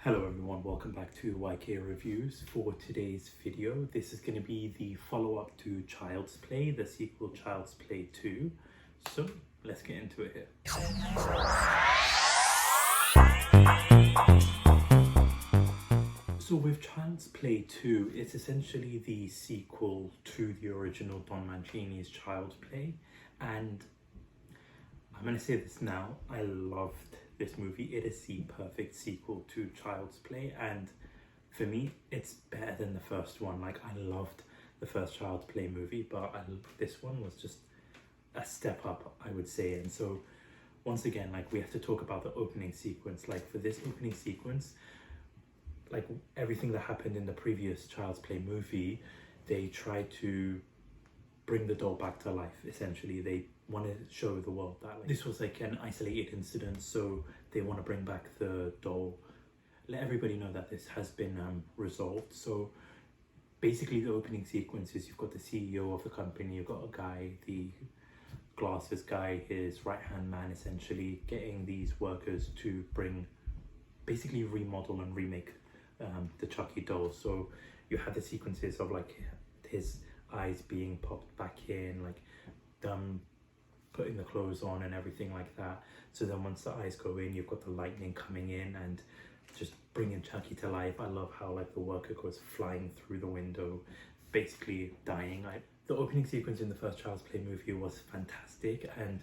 Hello everyone, welcome back to YK Reviews. For today's video, this is going to be the follow-up to Child's Play, the sequel Child's Play 2. So, let's get into it here. So with Child's Play 2, it's essentially the sequel to the original Don Mancini's Child's Play. And I'm going to say this now, I loved this movie. It is the perfect sequel to Child's Play, and for me it's better than the first one. Like, I loved the first Child's Play movie, but this one was just a step up, I would say. And so once again, like, we have to talk about the opening sequence. Like, for this opening sequence, like everything that happened in the previous Child's Play movie, they tried to bring the doll back to life. Essentially, they want to show the world that, like, this was like an isolated incident, so they want to bring back the doll, let everybody know that this has been resolved. So basically the opening sequence is, you've got the CEO of the company, you've got a guy, the glasses guy, his right hand man, essentially getting these workers to basically remodel and remake the Chucky doll. So you have the sequences of like his eyes being popped back in, like them putting the clothes on and everything like that. So then once the eyes go in, you've got the lightning coming in and just bringing Chucky to life. I love how like the worker goes flying through the window, basically dying. The opening sequence in the first Child's Play movie was fantastic, and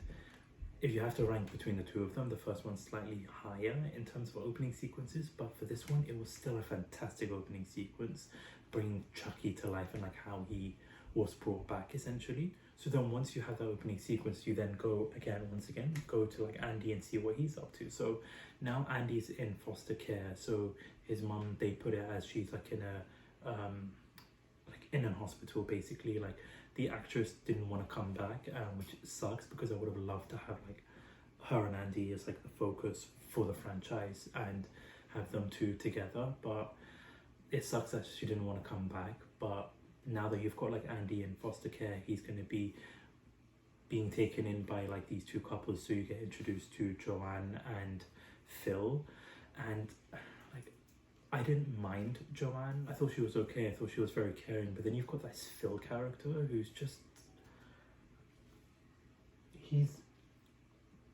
if you have to rank between the two of them, the first one's slightly higher in terms of opening sequences, but for this one it was still a fantastic opening sequence, bringing Chucky to life and like how he was brought back essentially. So then once you have that opening sequence, you then go to like Andy and see what he's up to. So now Andy's in foster care. So his mum, they put it as she's like in a hospital basically. Like, the actress didn't want to come back, which sucks, because I would have loved to have like her and Andy as like the focus for the franchise and have them two together. But it sucks that she didn't want to come back. But now that you've got like Andy in foster care, he's going to be being taken in by like these two couples. So you get introduced to Joanne and Phil, and like, I didn't mind Joanne. I thought she was okay. I thought she was very caring. But then you've got this Phil character who's just, he's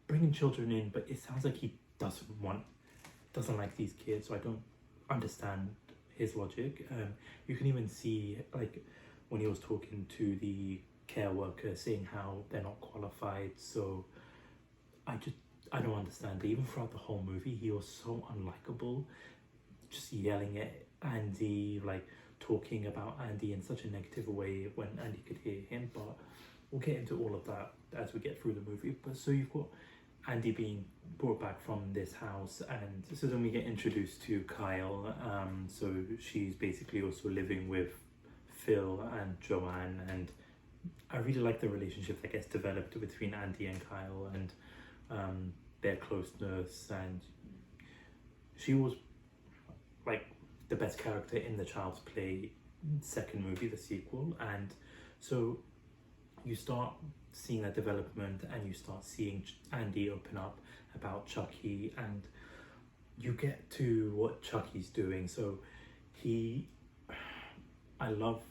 bringing children in, but it sounds like he doesn't like these kids. So I don't understand his logic. You can even see like when he was talking to the care worker, saying how they're not qualified. So I don't understand. Even throughout the whole movie, he was so unlikable, just yelling at Andy, like talking about Andy in such a negative way when Andy could hear him. But we'll get into all of that as we get through the movie. But so you've got Andy being brought back from this house, and so then we get introduced to Kyle. So she's basically also living with Phil and Joanne, and I really like the relationship that gets developed between Andy and Kyle, and their closeness. And she was like the best character in the Child's Play second movie, the sequel. And so you start seeing that development, and you start seeing Andy open up about Chucky, and you get to what Chucky's doing. So I love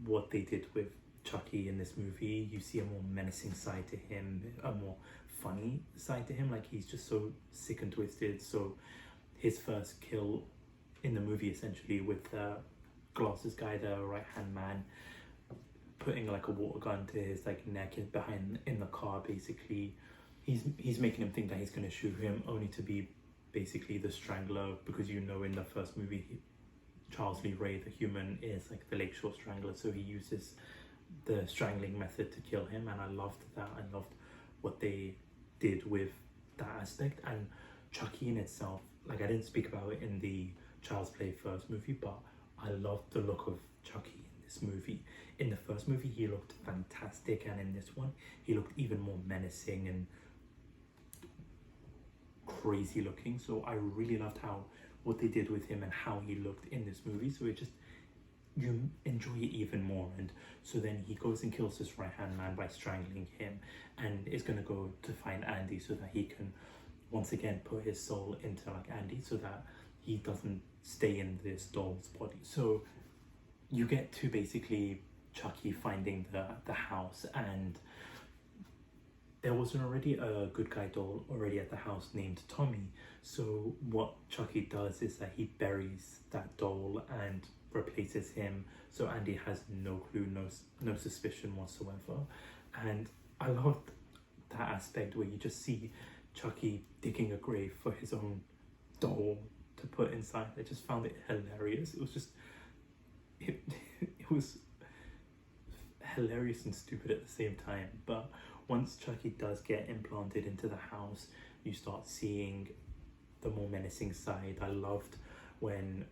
what they did with Chucky in this movie. You see a more menacing side to him, a more funny side to him. Like, he's just so sick and twisted. So his first kill in the movie, essentially, with the glasses guy, the right hand man, putting like a water gun to his like neck in the car, basically he's making him think that he's going to shoot him, only to be basically the strangler, because in the first movie Charles Lee Ray, the human, is like the Lakeshore Strangler. So he uses the strangling method to kill him, and I loved that. I loved what they did with that aspect. And Chucky in itself, like, I didn't speak about it in the Child's Play first movie, but I loved the look of Chucky in this movie. In the first movie he looked fantastic, and in this one he looked even more menacing and crazy looking. So I really loved what they did with him and how he looked in this movie. So you enjoy it even more. And so then he goes and kills this right hand man by strangling him, and is going to go to find Andy so that he can once again put his soul into like Andy, so that he doesn't stay in this doll's body. So you get to basically Chucky finding the house, and there was already a good guy doll already at the house named Tommy. So what Chucky does is that he buries that doll and replaces him, so Andy has no clue, no suspicion whatsoever. And I loved that aspect where you just see Chucky digging a grave for his own doll to put inside. I just found it hilarious. It was just it was hilarious and stupid at the same time. But once Chucky does get implanted into the house, you start seeing the more menacing side. I loved when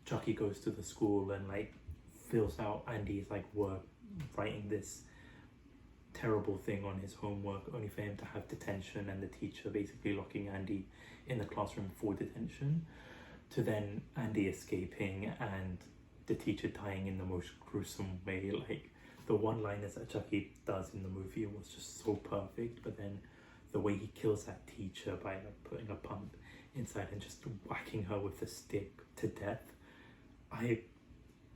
Chucky goes to the school and like fills out Andy's like work, writing this terrible thing on his homework, only for him to have detention and the teacher basically locking Andy in the classroom for detention, to then Andy escaping and the teacher dying in the most gruesome way. Like, the one-liners that Chucky does in the movie was just so perfect, but then the way he kills that teacher by like putting a pump inside and just whacking her with a stick to death, I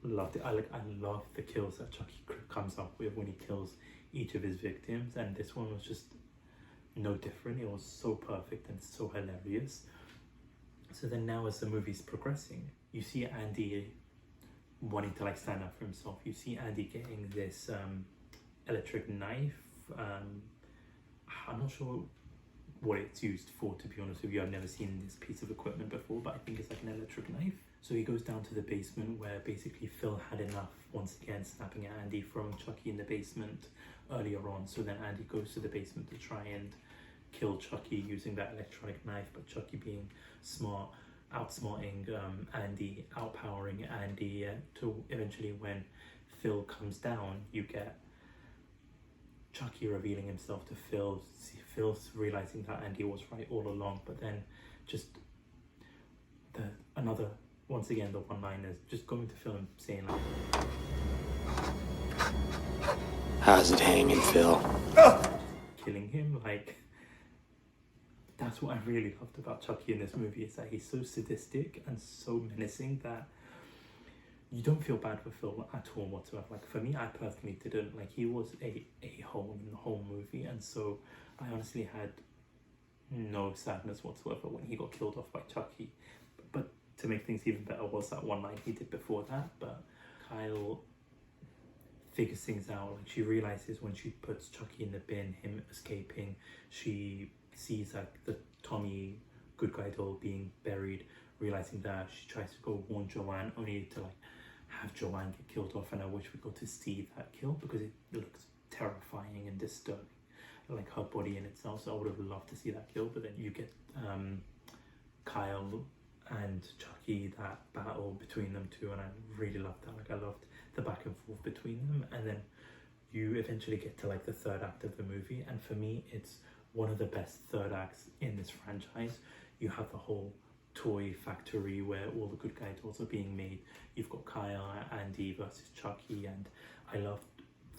loved it. I love the kills that Chucky comes up with when he kills each of his victims, and this one was just no different. It was so perfect and so hilarious. So then now as the movie's progressing, you see Andy wanting to like stand up for himself. You see Andy getting this electric knife. I'm not sure what it's used for, to be honest with you. I've never seen this piece of equipment before, but I think it's like an electric knife. So he goes down to the basement where basically Phil had enough, once again snapping at Andy from Chucky in the basement earlier on. So then Andy goes to the basement to try and kill Chucky using that electronic knife, but Chucky being smart, outsmarting Andy, outpowering Andy, to eventually when Phil comes down, you get Chucky revealing himself to Phil. Phil's realizing that Andy was right all along, but then just once again the one-liners, just going to Phil and saying like, "How's it hanging, Phil?" killing him. Like, that's what I really loved about Chucky in this movie, is that he's so sadistic and so menacing that you don't feel bad for Phil at all whatsoever. Like, for me, I personally didn't. Like, he was a hole in the whole movie, and so I honestly had no sadness whatsoever when he got killed off by Chucky. But to make things even better was that one line he did before that. But Kyle figures things out. Like, she realizes when she puts Chucky in the bin, him escaping, she sees like the Tommy good guy doll being buried, realizing that, she tries to go warn Joanne, only to like have Joanne get killed off. And I wish we got to see that kill, because it looks terrifying and disturbing, like her body in itself. So I would have loved to see that kill. But then you get Kyle and Chucky, that battle between them two, and I really loved that. Like, I loved the back and forth between them. And then you eventually get to like the third act of the movie, and for me it's one of the best third acts in this franchise. You have the whole toy factory where all the good guy dolls are being made. You've got Kyle, Andy versus Chucky, and I loved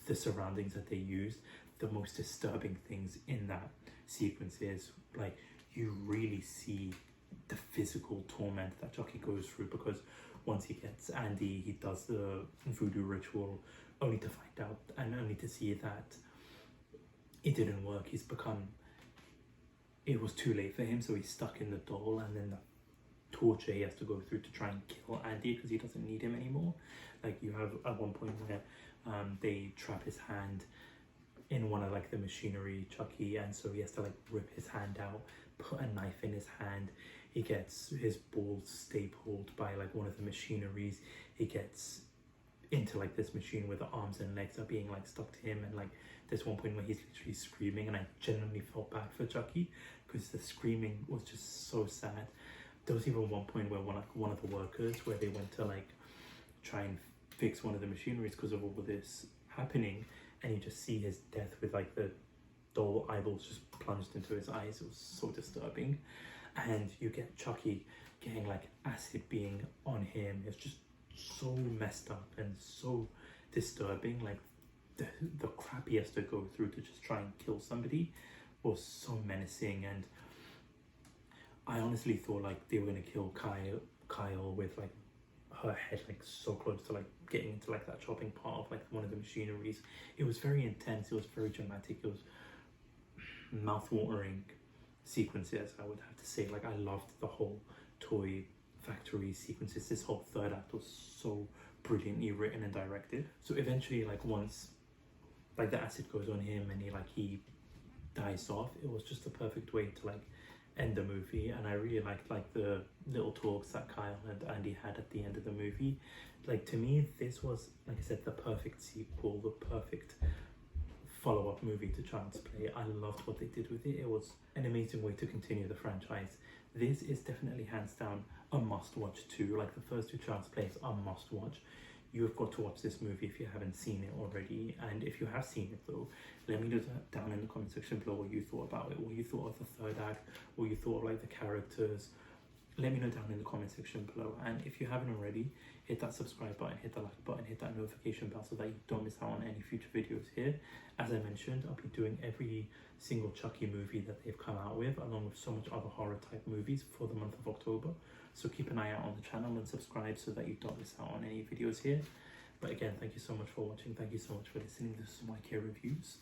the surroundings that they used. The most disturbing things in that sequence is like, you really see the physical torment that Chucky goes through, because once he gets Andy, he does the voodoo ritual, only to find out and only to see that it didn't work. It was too late for him, so he's stuck in the doll, and then the torture he has to go through to try and kill Andy because he doesn't need him anymore. Like, you have at one point where they trap his hand in one of like the machinery, Chucky, and so he has to like rip his hand out, put a knife in his hand. He gets his balls stapled by like one of the machineries. He gets into like this machine where the arms and legs are being like stuck to him, and like there's one point where he's literally screaming, and I genuinely felt bad for Chucky because the screaming was just so sad. There was even one point where one of the workers, where they went to like try and fix one of the machineries because of all of this happening, and you just see his death with like the doll eyeballs just plunged into his eyes. It was so disturbing. And you get Chucky getting like acid being on him. It's just so messed up and so disturbing. Like, the crap he has to go through to just try and kill somebody was so menacing. And I honestly thought like they were gonna kill Kyle with like her head like so close to like getting into like that chopping part of like one of the machineries. It was very intense, it was very dramatic, it was mouth-watering sequences, I would have to say. Like I loved the whole toy factory sequences. This whole third act was so brilliantly written and directed. So eventually, like once like the acid goes on him and he dies off, it was just a perfect way to like end the movie. And I really liked like the little talks that Kyle and Andy had at the end of the movie. Like to me, this was, like I said, the perfect sequel, the perfect follow-up movie to Child's Play. I loved what they did with it. It was an amazing way to continue the franchise. This is definitely hands down a must-watch too. Like the first two Child's Plays are must-watch. You've got to watch this movie if you haven't seen it already. And if you have seen it though, let me know down in the comment section below what you thought about it, what you thought of the third act, what you thought of like the characters. Let me know down in the comment section below. And if you haven't already, hit that subscribe button, hit the like button, hit that notification bell so that you don't miss out on any future videos here. As I mentioned, I'll be doing every single Chucky movie that they've come out with, along with so much other horror type movies for the month of October. So keep an eye out on the channel and subscribe so that you don't miss out on any videos here. But again, thank you so much for watching. Thank you so much for listening. This is My Care Reviews.